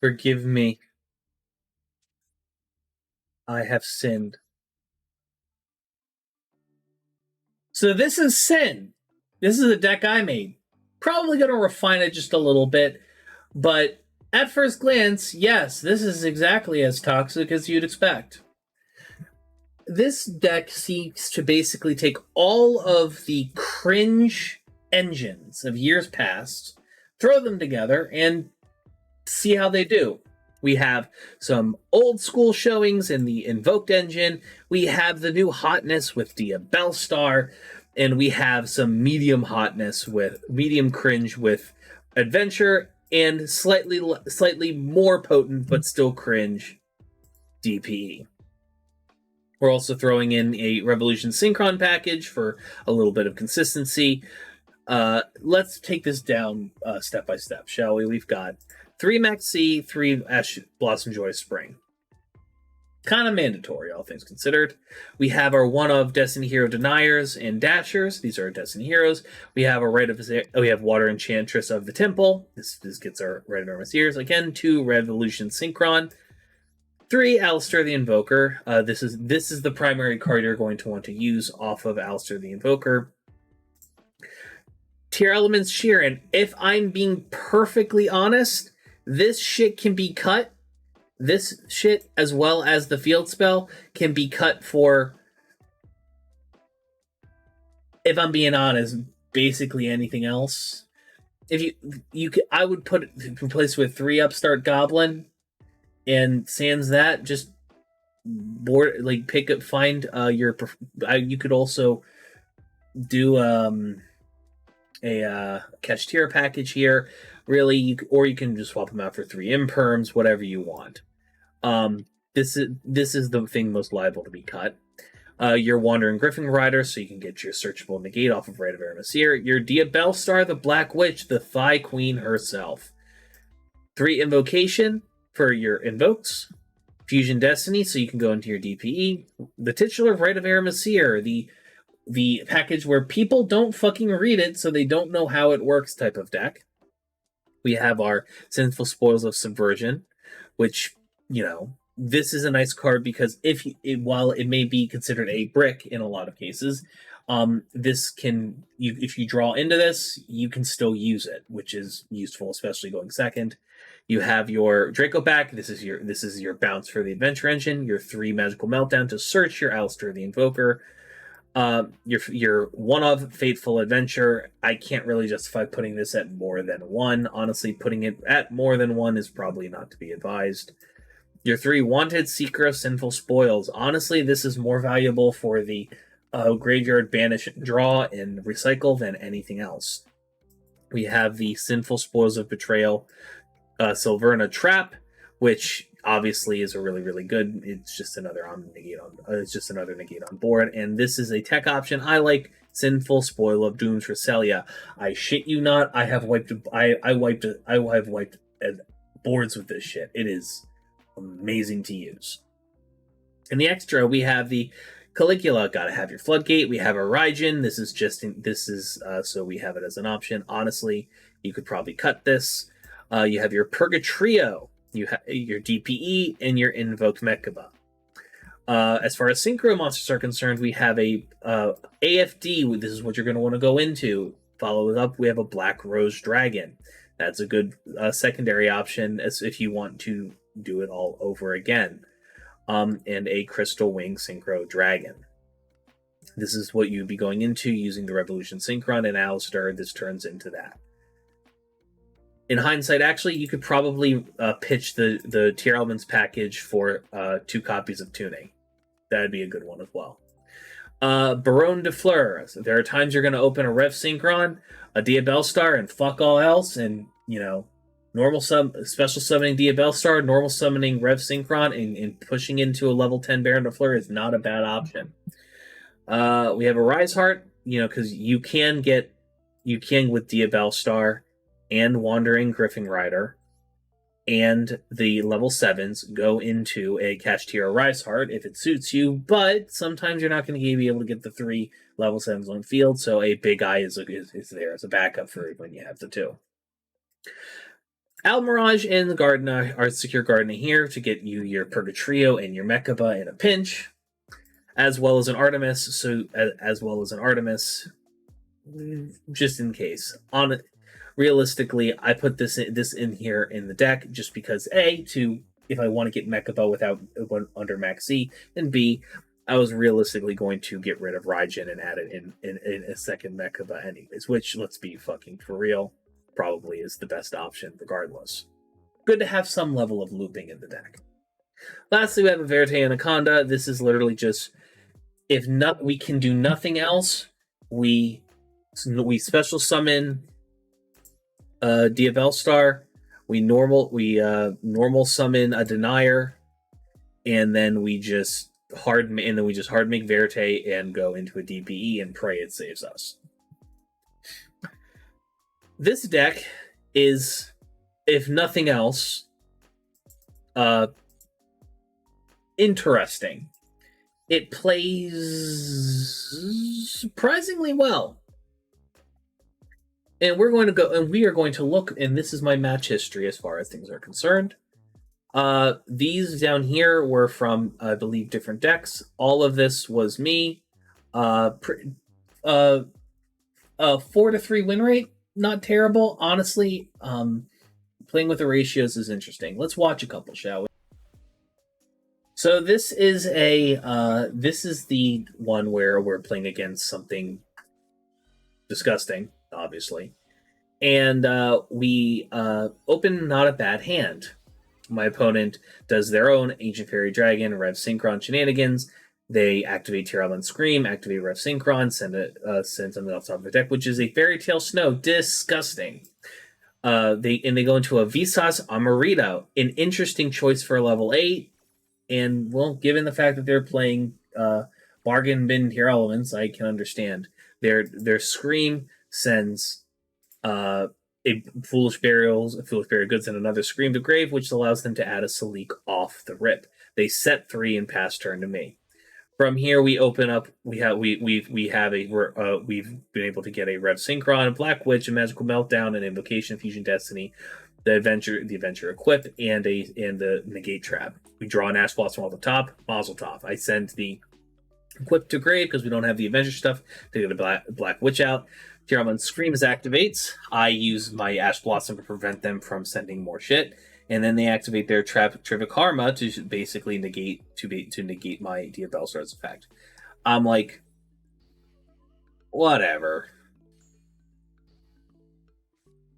Forgive me. I have sinned. So this is Sin. This is a deck I made. Probably going to refine it just a little bit, but at first glance, yes, this is exactly as toxic as you'd expect. This deck seeks to basically take all of the cringe engines of years past, throw them together, and see how they do. We have some old school showings in the Invoked engine. We have the new hotness with Dia Bellstar, and we have some medium hotness with medium cringe with Adventure, and slightly more potent but still cringe DPE. We're also throwing in a Revolution Synchron package for a little bit of consistency. Let's take this down step by step, shall we? We've got 3 Max C, 3 Ash Blossom Joy Spring. Kind of mandatory, all things considered. We have our one of Destiny Hero Deniers and Dashers. These are Destiny Heroes. We have our we have Water Enchantress of the Temple. This gets our Red of Armor. Again, 2 Revolution Synchron. 3 Alistair the Invoker. This is the primary card you're going to want to use off of Alistair the Invoker. Tier Elements Sheeran. If I'm being perfectly honest, this shit can be cut. This shit, as well as the field spell, can be cut for, if I'm being honest, basically anything else. If you could, I would put it replace with 3 Upstart Goblin, and sans that, just board find your. You could also do a catch tier package here. Really, or you can just swap them out for 3 imperms, whatever you want. This is the thing most liable to be cut. Your Wandering Griffin Rider, so you can get your searchable negate off of Rite of Aramesir. Your Dia Bellstar, the Black Witch, the Thigh Queen herself. 3 Invocation for your invokes. Fusion Destiny, so you can go into your DPE. The titular Rite of Aramesir, the package where people don't fucking read it, so they don't know how it works type of deck. We have our Sinful Spoils of Subversion, which, this is a nice card because while it may be considered a brick in a lot of cases, if you draw into this, you can still use it, which is useful, especially going second. You have your Draco back. This is your bounce for the Adventure engine. Your 3 Magical Meltdown to search your Alistair the Invoker. Your one of Fateful Adventure. I can't really justify putting this at more than 1. Honestly, putting it at more than 1 is probably not to be advised. Your 3 Wanted Seeker of Sinful Spoils. Honestly, this is more valuable for the Graveyard Banish, Draw, and Recycle than anything else. We have the Sinful Spoils of Betrayal, Silverna Trap, which obviously is a really, really good. It's just another negate on board, and this is a tech option. I like Sinful Spoil of Dooms for Celia. I shit you not. I have wiped boards with this shit. It is amazing to use. In the extra, we have the Caligula. Gotta have your Floodgate. We have a Raijin. So we have it as an option. Honestly, you could probably cut this. You have your Purgatrio. You have your DPE and your Invoked Mechaba. As far as Synchro monsters are concerned, we have a AFD. This is what you're going to want to go into. Follow it up. We have a Black Rose Dragon. That's a good secondary option as if you want to do it all over again. And a Crystal Wing Synchro Dragon. This is what you'd be going into using the Revolution Synchron and Alistair. This turns into that. In hindsight, actually, you could probably pitch the Tier Elements package for 2 copies of Tuning. That'd be a good one as well. Baronne de Fleur. So there are times you're going to open a Rev Synchron, a Dia Bellstar, and fuck all else, and, normal special summoning Dia Bellstar, normal summoning Rev Synchron, and pushing into a level 10 Baron de Fleur is not a bad option. We have a Rise Heart, because you can with Dia Bellstar and Wandering Griffin Rider and the level 7s go into a Catch Tier Rise Heart if it suits you, but sometimes you're not going to be able to get the 3 level 7s on field, so a Big Eye is there as a backup for when you have the 2. Almirage and the Gardener are Secure Gardener here to get you your Purgatrio and your Mechaba in a pinch, as well as an Artemis. As well as an Artemis, just in case. Realistically, I put this in here in the deck just because if I want to get Mechaba without under Max Z, and B, I was realistically going to get rid of Raijin and add it in a second Mechaba anyways, which, let's be fucking for real, probably is the best option regardless. Good to have some level of looping in the deck. Lastly, we have a Verte Anaconda. This is literally just, we can do nothing else, we special summon Diabellstar, we normal summon a Denier, and then we just hard make Verte and go into a DPE and pray it saves us. This deck is, if nothing else, interesting. It plays surprisingly well. And we are going to look, and this is my match history as far as things are concerned. These down here were from, I believe, different decks. All of this was me. 4-3 win rate, not terrible. Honestly, playing with the ratios is interesting. Let's watch a couple, shall we? So this is the one where we're playing against something disgusting, obviously. And we open not a bad hand. My opponent does their own Ancient Fairy Dragon, Rev Synchron shenanigans. They activate Tear Element Scream, activate Rev Synchron, send something off the top of the deck, which is a Fairy Tail Snow. Disgusting. They go into a Visas Amarito, an interesting choice for a level 8. And, well, given the fact that they're playing bargain bin Tear Elements, I can understand. Their Scream sends a Foolish Burial Goods, and another Scream to Grave, which allows them to add a Salik off the rip. They set 3 and pass turn to me. From here, we open up. We've been able to get a Rev Synchron, a Black Witch, a Magical Meltdown, an Invocation, Fusion Destiny, the Adventure Equip, and the Negate Trap. We draw an Ash Blossom off the top. Mazel tov. I send the Equip to Grave because we don't have the Adventure stuff to get a Black Witch out. Tear Element Screams activates. I use my Ash Blossom to prevent them from sending more shit, and then they activate their Terrific Karma to basically negate my Diabellstar's effect. I'm like, whatever,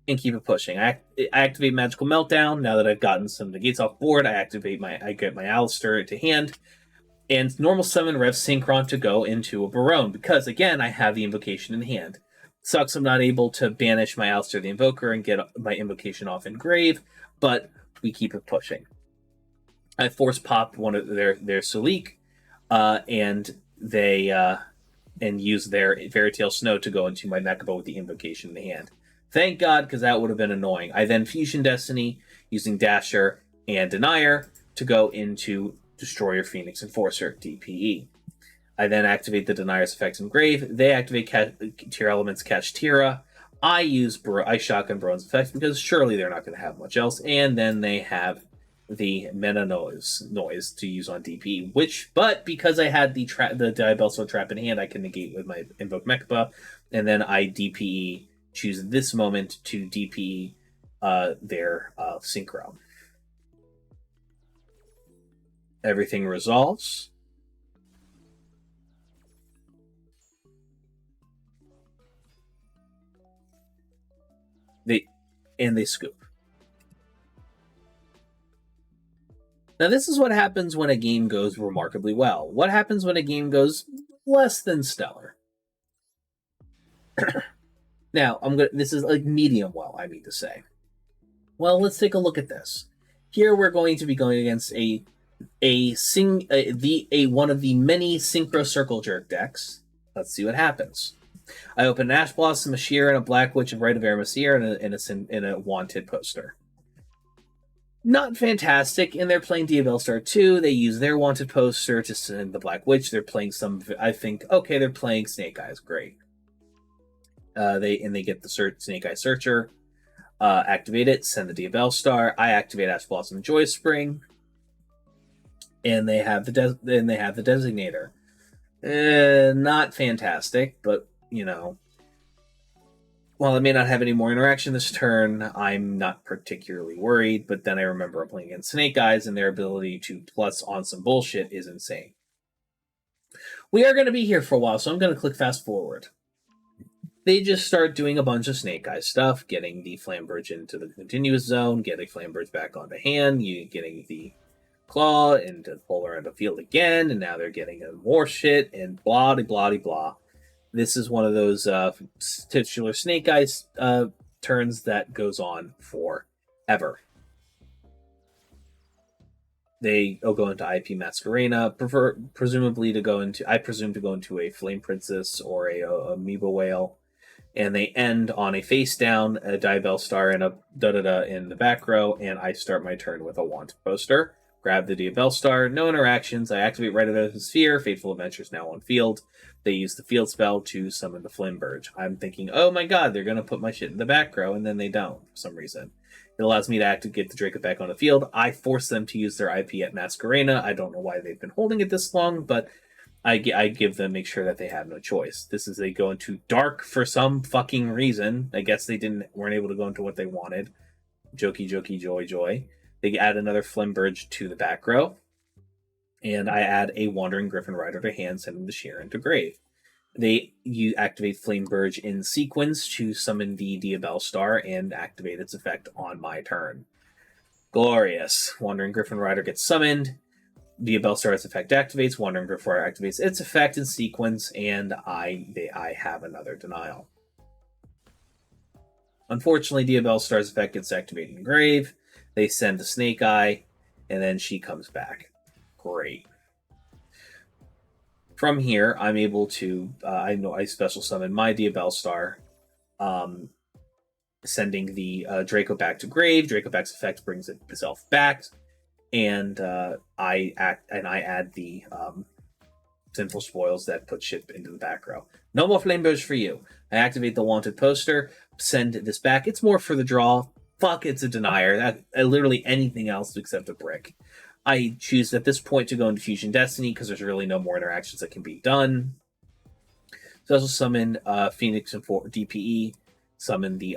and keep it pushing. I activate Magical Meltdown. Now that I've gotten some negates off board, I get my Alistair to hand, and normal summon Rev Synchron to go into a Barone because again I have the Invocation in hand. Sucks I'm not able to banish my Alistair the Invoker and get my Invocation off in Grave, but we keep it pushing. I force pop one of their Salik, and they use their Fairy Tail Snow to go into my Mechaba with the Invocation in the hand. Thank God, because that would have been annoying. I then Fusion Destiny using Dasher and Denier to go into Destroyer Phoenix Enforcer, DPE. I then activate the Denier's effects in Grave. They activate Tear Elements, Catch Tira. I shotgun Baron's effects because surely they're not going to have much else. And then they have the Meta noise to use on DP. But because I had the Diabellstar Trap in hand, I can negate with my Invoke Mechaba. And then I DPE, choose this moment to DPE their Synchro. Everything resolves. They scoop. Now, this is what happens when a game goes remarkably well. What happens when a game goes less than stellar? Now, this is like medium well, I mean to say. Well, let's take a look at this. Here we're going to be going against one of the many Synchro Circle Jerk decks. Let's see what happens. I open an Ash Blossom, a Sheer, and a Black Witch of Rite of Aramasir, and a Wanted poster. Not fantastic, and they're playing Diabellstar 2. They use their Wanted poster to send the Black Witch. They're playing they're playing Snake Eyes. Great. They get the Snake Eye Searcher. activate it, send the Diabell Star. I activate Ash Blossom and Joy Spring, and they have the Designator. Not fantastic, but you know, while I may not have any more interaction this turn, I'm not particularly worried. But then I remember I'm playing against Snake Eyes, and their ability to plus on some bullshit is insane. We are going to be here for a while, so I'm going to click fast forward. They just start doing a bunch of Snake Eyes stuff, getting the Flamberge into the continuous zone, getting Flamberge back onto hand, getting the Claw into the polar end of field again, and now they're getting more shit, and blah blah blah. This is one of those titular Snake Eyes turns that goes on forever. They go into IP Masquerena, presumably to go into, I presume, to go into a Flame Princess or a Amoeba Whale, and they end on a face down, a Diabell Star, and a da-da-da in the back row, and I start my turn with a Wanted poster. Grab the Diabell Star, no interactions, I activate Right of the Sphere, Fateful Adventure is now on field. They use the field spell to summon the Flamberge. I'm thinking, oh my god, they're going to put my shit in the back row, and then they don't, for some reason. It allows me to get the Draco back on the field. I force them to use their IP at Masquerena. I don't know why they've been holding it this long, but I give them, make sure that they have no choice. This is, they go into Dark for some fucking reason. I guess they weren't able to go into what they wanted. Jokey, joy. They add another Flamberge to the back row. And I add a Wandering Griffin Rider to hand, sending the Sheer into grave. You activate Flamberge in sequence to summon the Diabell Star and activate its effect on my turn. Glorious. Wandering Griffin Rider gets summoned. Diabell Star's effect activates. Wandering Griffin Rider activates its effect in sequence, and I have another denial. Unfortunately, Diabell Star's effect gets activated in grave. They send the Snake Eye, and then she comes back. Great. From here, I'm able to, I special summon my Diabell Star, sending the Draco back to grave. Draco back's effect brings itself back, and I add the Sinful Spoils that put shit into the back row. No more Flamberge for you. I activate the Wanted poster, send this back. It's more for the draw. Fuck, it's a denier. Literally anything else except a brick. I choose at this point to go into Fusion Destiny because there's really no more interactions that can be done. Special summon Phoenix and DPE. Summon the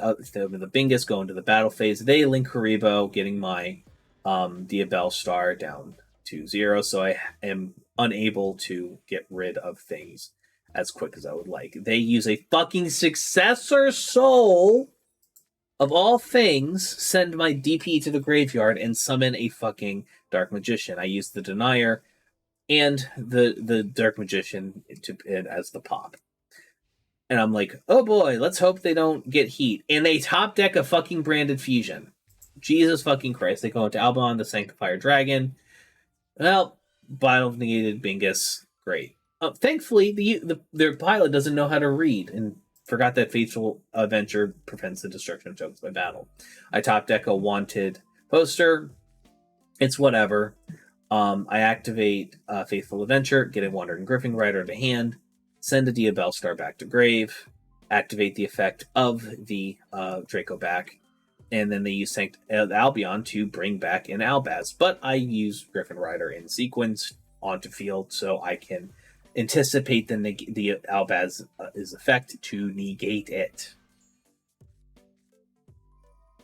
Bingus, go into the battle phase. They link Haribo, getting my Diabell Star down to 0, so I am unable to get rid of things as quick as I would like. They use a fucking Successor Soul, of all things, send my DP to the graveyard and summon a fucking Dark Magician. I use the Denier and the Dark Magician as the pop. And I'm like, oh boy, let's hope they don't get heat. And they top deck a fucking Branded Fusion. Jesus fucking Christ. They go into Albion, the Sanctifier Dragon. Well, Battle of Negated Bingus. Great. Thankfully, their pilot doesn't know how to read and forgot that Fateful Adventure prevents the destruction of tokens by battle. I top deck a Wanted poster. It's whatever. I activate Fateful Adventure, get a Wandering Griffin Rider to hand, send a Diabell Star back to grave, activate the effect of the Draco back, and then they use Albion to bring back an Albaz. But I use Griffin Rider in sequence onto field so I can anticipate the Albaz's effect to negate it.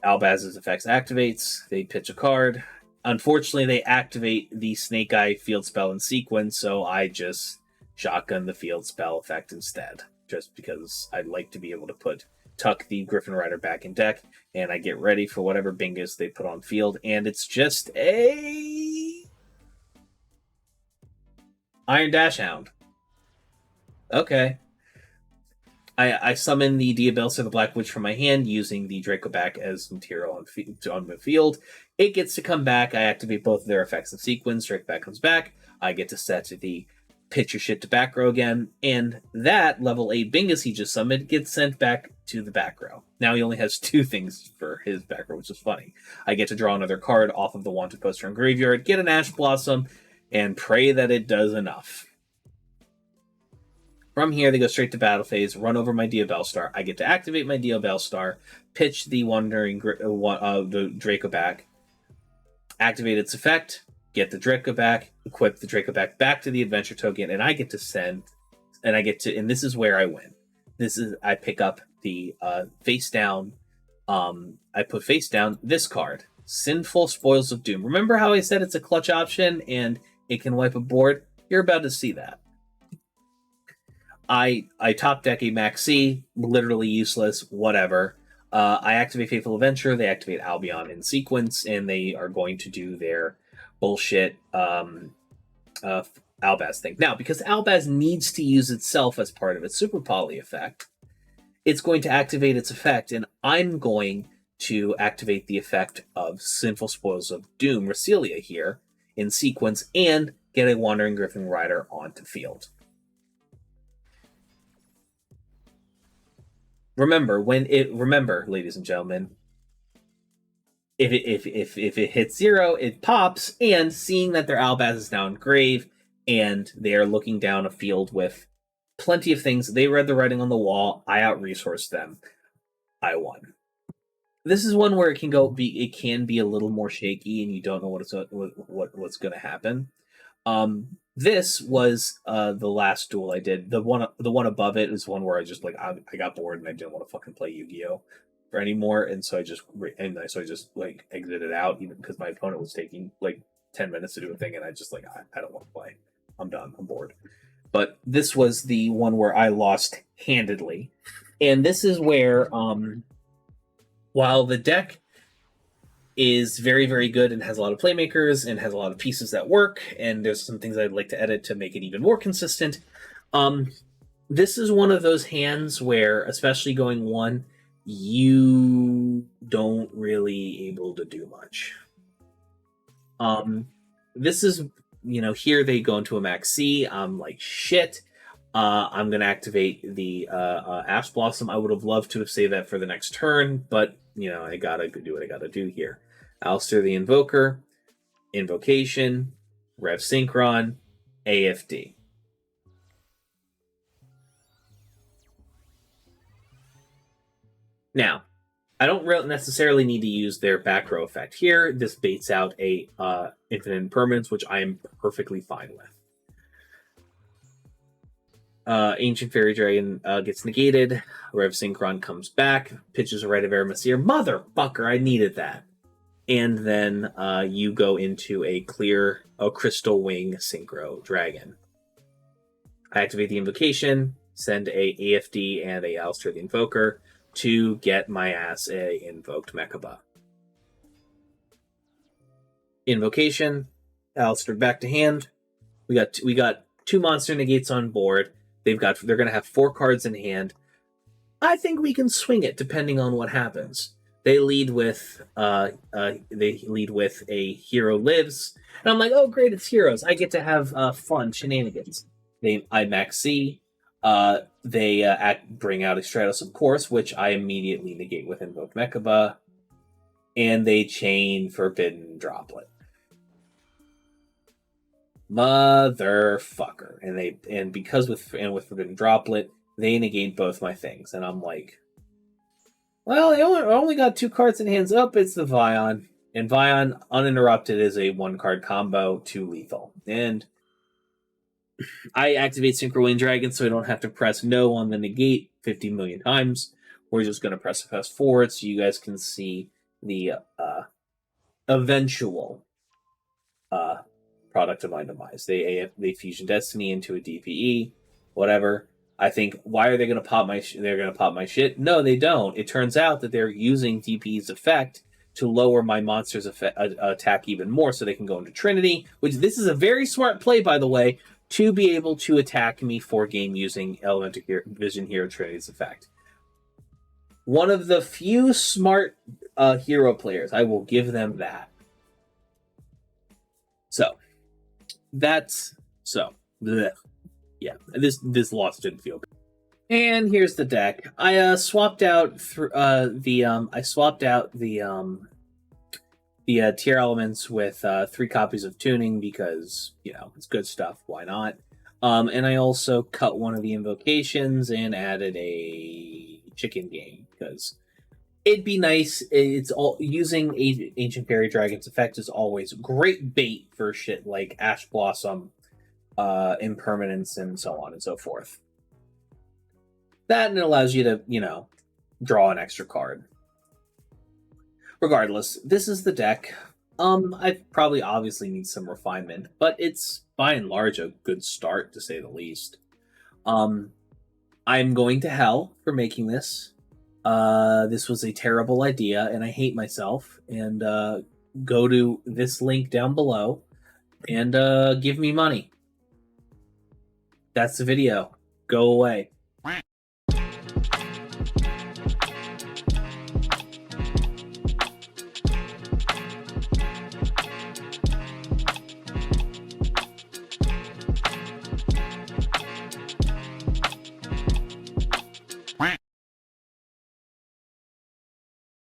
Albaz's effects activates. They pitch a card. Unfortunately, they activate the Snake Eye field spell in sequence, so I just shotgun the field spell effect instead. Just because I'd like to be able to tuck the Griffin Rider back in deck, and I get ready for whatever Bingus they put on field, and it's just a Iron Dash Hound. Okay. I summon the Diabell Star the Black Witch from my hand using the Draco back as material on the field. It gets to come back. I activate both of their effects in sequence. Draco back comes back. I get to set the pitch your shit to back row again. And that level 8 Bingus he just summoned gets sent back to the back row. Now he only has 2 things for his back row, which is funny. I get to draw another card off of the Wanted poster in graveyard, get an Ash Blossom, and pray that it does enough. From here, they go straight to battle phase, run over my Diabell Star. I get to activate my Diabell Star, pitch the the Draco back, activate its effect, get the Draco back, equip the Draco back to the adventure token, and I get to send, and this is where I win. I pick up the face down. I put face down this card, Sinful Spoils of Doom. Remember how I said it's a clutch option and it can wipe a board? You're about to see that. I top deck a Maxi, literally useless, whatever. I activate Faithful Adventure, they activate Albion in sequence, and they are going to do their bullshit Albaz thing. Now, because Albaz needs to use itself as part of its Super Poly effect, it's going to activate its effect, and I'm going to activate the effect of Sinful Spoils of Doom, Recelia here, in sequence, and get a Wandering Griffin Rider onto field. Remember, ladies and gentlemen, if it hits 0, it pops, and seeing that their Albaz is now in grave, and they are looking down a field with plenty of things, they read the writing on the wall, I out-resourced them. I won. This is one where it can be a little more shaky, and you don't know what's going to happen. This was the last duel I did. The one above it is one where I just I got bored and I didn't want to fucking play Yu-Gi-Oh for anymore, and so I just exited out, even because my opponent was taking 10 minutes to do a thing, and I just I don't want to play. I'm done. I'm bored. But this was the one where I lost handedly, and this is where while the deck is very, very good and has a lot of playmakers and has a lot of pieces that work, and there's some things I'd like to edit to make it even more consistent. This is one of those hands where, especially going 1, you don't really able to do much. This is, here they go into a Max C. I'm like, shit. I'm going to activate the Ash Blossom. I would have loved to have saved that for the next turn, but, I gotta do what I gotta do here. Alistair the Invoker, Invocation, Rev Synchron, AFD. Now, I don't necessarily need to use their back row effect here. This baits out a Infinite Impermanence, which I am perfectly fine with. Ancient Fairy Dragon gets negated. Rev Synchron comes back, pitches a Rite of Eremacir. Motherfucker, I needed that. And then you go into a Crystal Wing Synchro Dragon. I activate the Invocation, send a AFD and a Alistair the Invoker to get my ass a Invoked Mechaba. Invocation, Alistair back to hand. We got 2 monster negates on board. They're going to have 4 cards in hand. I think we can swing it depending on what happens. They lead with a Hero Lives, and I'm like, oh great, it's heroes. I get to have fun shenanigans. I Max C. They bring out a Stratos, of course, which I immediately negate with Invoked Mechaba, and they chain Forbidden Droplet. Motherfucker, and because with Forbidden Droplet, they negate both my things, and I'm like, well, I only got 2 cards in hands up. It's the Vion, and Vion uninterrupted is a 1-card combo, 2 lethal, and I activate Synchro Wind Dragon so I don't have to press no on the negate 50 million times. We're just going to press fast forward so you guys can see the eventual product of my demise. They Fusion Destiny into a DPE, whatever. I think, why are they going to pop my they're going to pop my shit? No, they don't. It turns out that they're using DPE's effect to lower my monster's attack even more so they can go into Trinity, which this is a very smart play, by the way, to be able to attack me 4 game using Elemental Vision Hero Trinity's effect. One of the few smart hero players. I will give them that. So, bleh. Yeah, this loss didn't feel good. And here's the deck. I swapped out the tier elements with 3 copies of Tuning because, it's good stuff. Why not? And I also cut one of the invocations and added a chicken game because it'd be nice. It's all using Ancient Fairy Dragon's effect is always great bait for shit like Ash Blossom, Impermanence, and so on and so forth. That, and it allows you to, you know, draw an extra card. Regardless, this is the deck. I probably obviously need some refinement, but it's by and large a good start, to say the least. I'm going to hell for making this. This was a terrible idea, and I hate myself. And go to this link down below and give me money. That's the video. Go away.